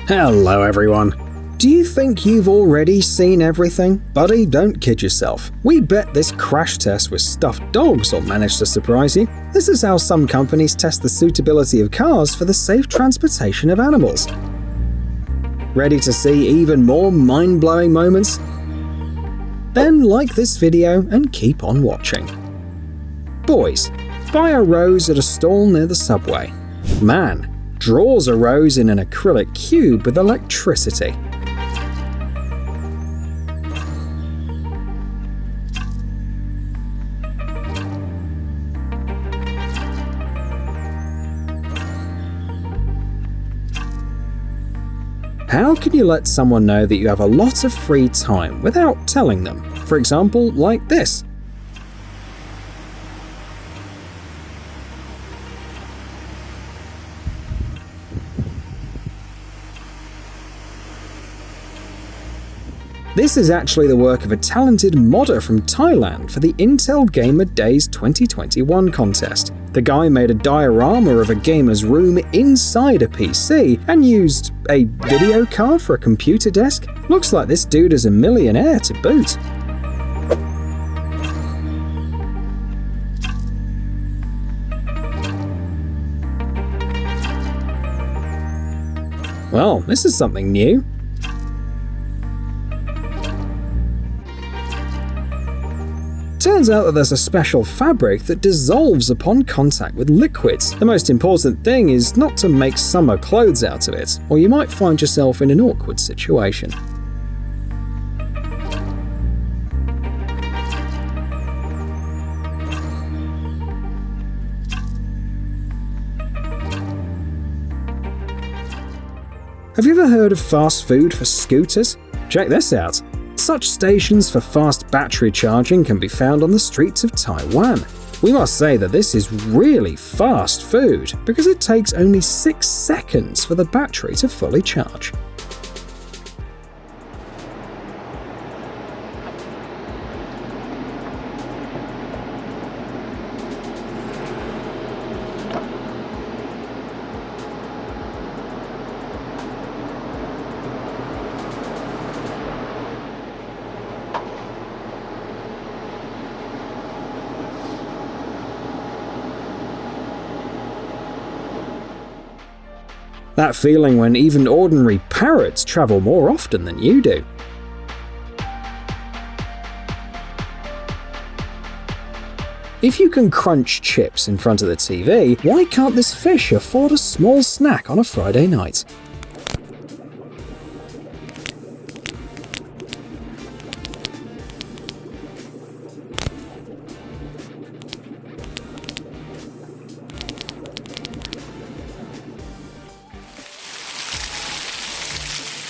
Hello everyone. Do you think you've already seen everything? Buddy, don't kid yourself. We bet this crash test with stuffed dogs will manage to surprise you. This is how some companies test the suitability of cars for the safe transportation of animals. Ready to see even more mind-blowing moments? Then like this video and keep on watching. Boys, buy a rose at a stall near the subway. Man, draws a rose in an acrylic cube with electricity. How can you let someone know that you have a lot of free time without telling them? For example, like this. This is actually the work of a talented modder from Thailand for the Intel Gamer Days 2021 contest. The guy made a diorama of a gamer's room inside a PC and used a video card for a computer desk. Looks like this dude is a millionaire to boot. Well, this is something new. Turns out that there's a special fabric that dissolves upon contact with liquids. The most important thing is not to make summer clothes out of it, or you might find yourself in an awkward situation. Have you ever heard of fast food for scooters? Check this out. Such stations for fast battery charging can be found on the streets of Taiwan. We must say that this is really fast food because it takes only 6 seconds for the battery to fully charge. That feeling when even ordinary parrots travel more often than you do. If you can crunch chips in front of the TV, why can't this fish afford a small snack on a Friday night?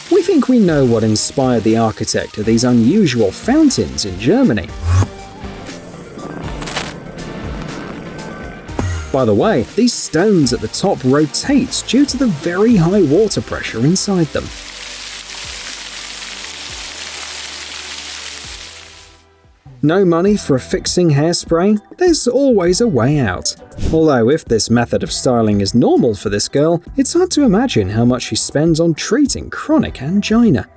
We think we know what inspired the architect of these unusual fountains in Germany. By the way, these stones at the top rotate due to the very high water pressure inside them. No money for a fixing hairspray? There's always a way out. Although if this method of styling is normal for this girl, it's hard to imagine how much she spends on treating chronic angina.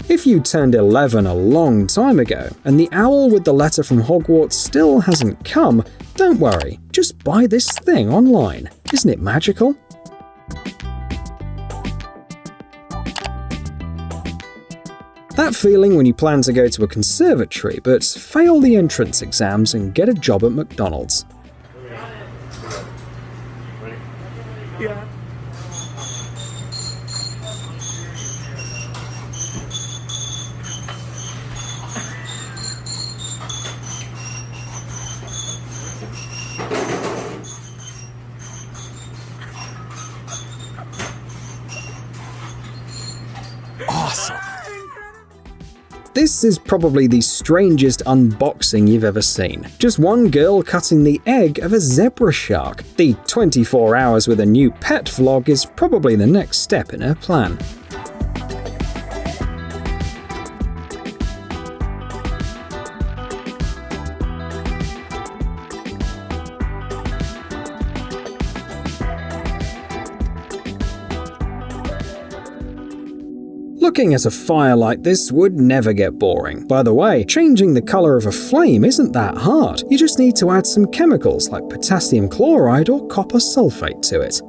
If you turned 11 a long time ago, and the owl with the letter from Hogwarts still hasn't come, don't worry, just buy this thing online. Isn't it magical? That feeling when you plan to go to a conservatory but fail the entrance exams and get a job at McDonald's. Yeah. Awesome. This is probably the strangest unboxing you've ever seen. Just one girl cutting the egg of a zebra shark. The 24 hours with a new pet vlog is probably the next step in her plan. Looking at a fire like this would never get boring. By the way, changing the color of a flame isn't that hard. You just need to add some chemicals like potassium chloride or copper sulfate to it.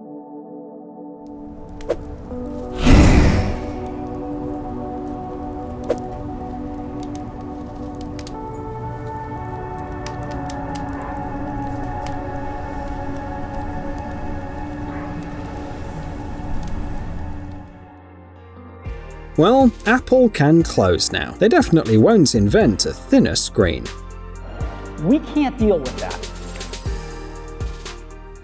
Well, Apple can close now. They definitely won't invent a thinner screen. We can't deal with that.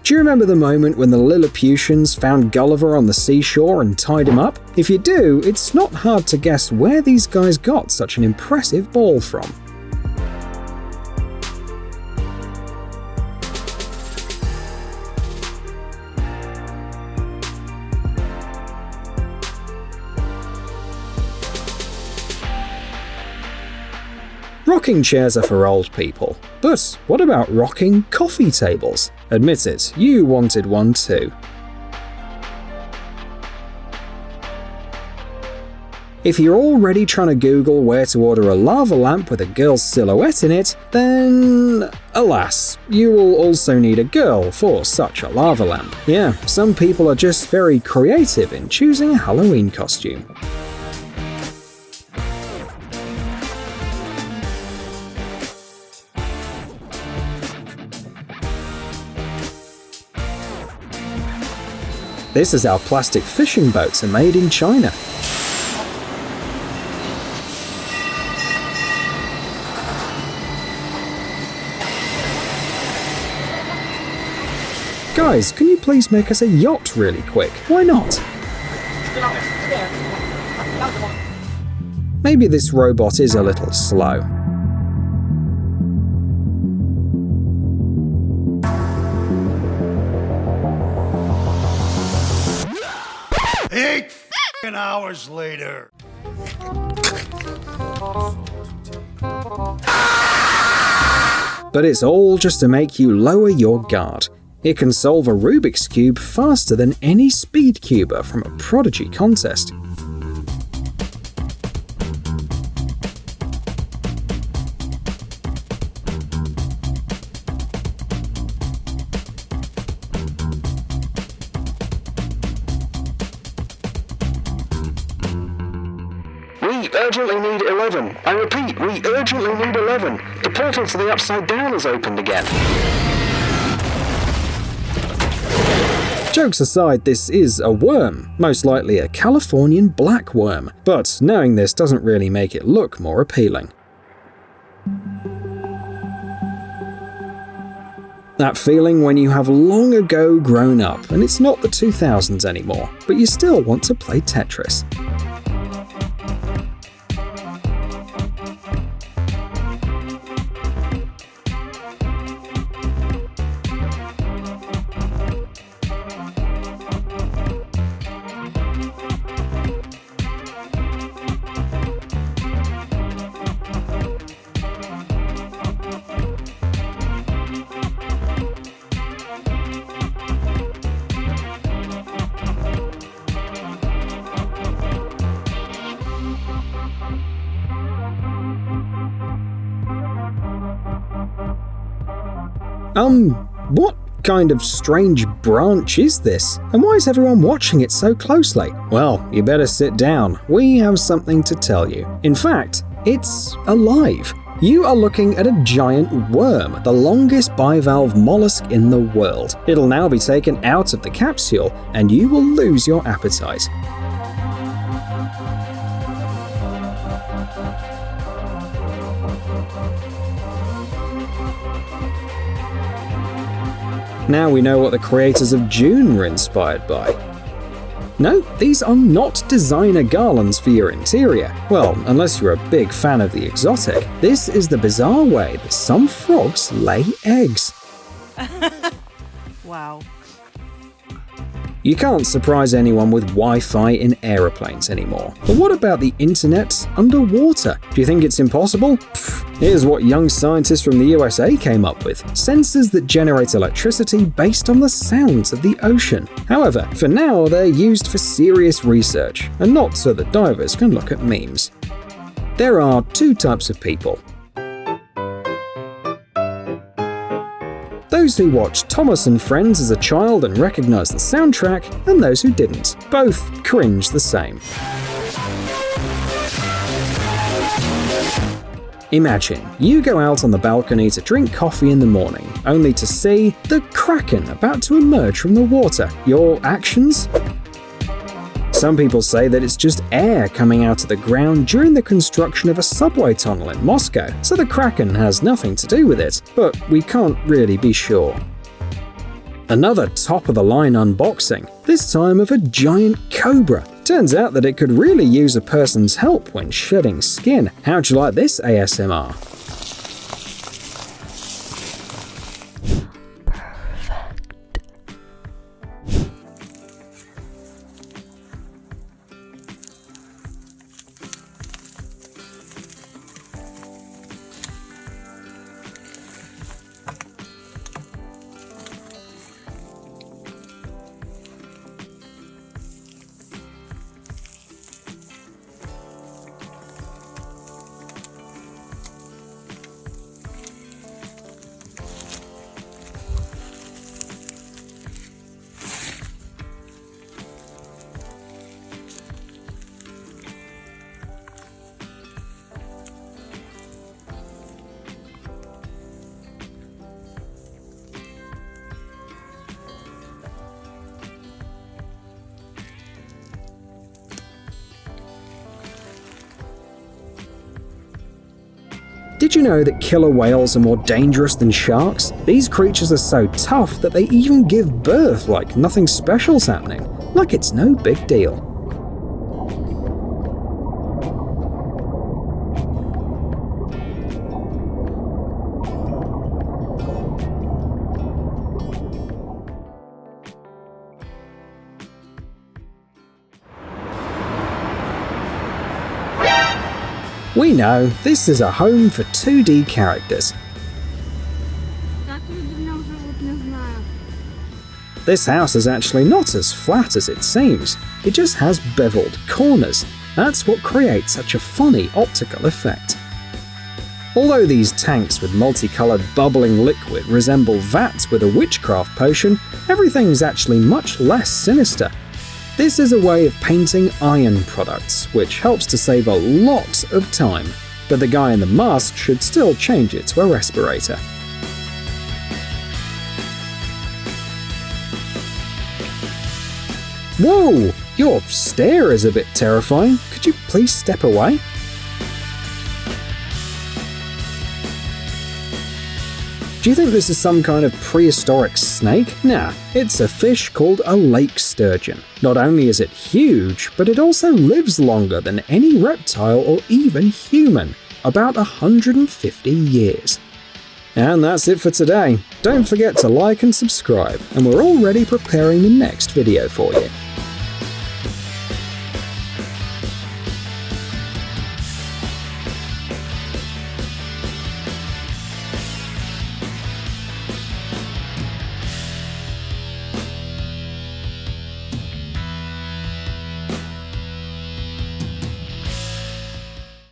Do you remember the moment when the Lilliputians found Gulliver on the seashore and tied him up? If you do, it's not hard to guess where these guys got such an impressive ball from. Rocking chairs are for old people, but what about rocking coffee tables? Admit it, you wanted one too. If you're already trying to Google where to order a lava lamp with a girl's silhouette in it, then alas, you will also need a girl for such a lava lamp. Yeah, some people are just very creative in choosing a Halloween costume. This is how plastic fishing boats are made in China. Guys, can you please make us a yacht really quick? Why not? Maybe this robot is a little slow. Eight hours later. But it's all just to make you lower your guard. It can solve a Rubik's Cube faster than any speed cuber from a Prodigy contest. We urgently need 11. I repeat, we urgently need 11. The portal to the Upside Down is opened again. Jokes aside, this is a worm, most likely a Californian black worm, but knowing this doesn't really make it look more appealing. That feeling when you have long ago grown up and it's not the 2000s anymore, but you still want to play Tetris. What kind of strange branch is this? And why is everyone watching it so closely? Well, you better sit down. We have something to tell you. In fact, it's alive. You are looking at a giant worm, the longest bivalve mollusk in the world. It'll now be taken out of the capsule, and you will lose your appetite. Now we know what the creators of Dune were inspired by. No, these are not designer garlands for your interior. Well, unless you're a big fan of the exotic. This is the bizarre way that some frogs lay eggs. Wow. You can't surprise anyone with Wi-Fi in aeroplanes anymore. But what about the internet underwater? Do you think it's impossible? Here's what young scientists from the USA came up with. Sensors that generate electricity based on the sounds of the ocean. However, for now they're used for serious research, and not so that divers can look at memes. There are two types of people. Those who watched Thomas and Friends as a child and recognized the soundtrack, and those who didn't. Both cringe the same. Imagine, you go out on the balcony to drink coffee in the morning, only to see the Kraken about to emerge from the water. Your actions? Some people say that it's just air coming out of the ground during the construction of a subway tunnel in Moscow, so the Kraken has nothing to do with it, but we can't really be sure. Another top-of-the-line unboxing, this time of a giant cobra. Turns out that it could really use a person's help when shedding skin. How'd you like this ASMR? Did you know that killer whales are more dangerous than sharks? These creatures are so tough that they even give birth like nothing special's happening, like it's no big deal. We know this is a home for 2D characters. This house is actually not as flat as it seems, it just has beveled corners. That's what creates such a funny optical effect. Although these tanks with multicolored bubbling liquid resemble vats with a witchcraft potion, everything's actually much less sinister. This is a way of painting iron products, which helps to save a lot of time, but the guy in the mask should still change it to a respirator. Whoa! Your stare is a bit terrifying. Could you please step away? Do you think this is some kind of prehistoric snake? Nah, it's a fish called a lake sturgeon. Not only is it huge, but it also lives longer than any reptile or even human, about 150 years. And that's it for today. Don't forget to like and subscribe, and we're already preparing the next video for you.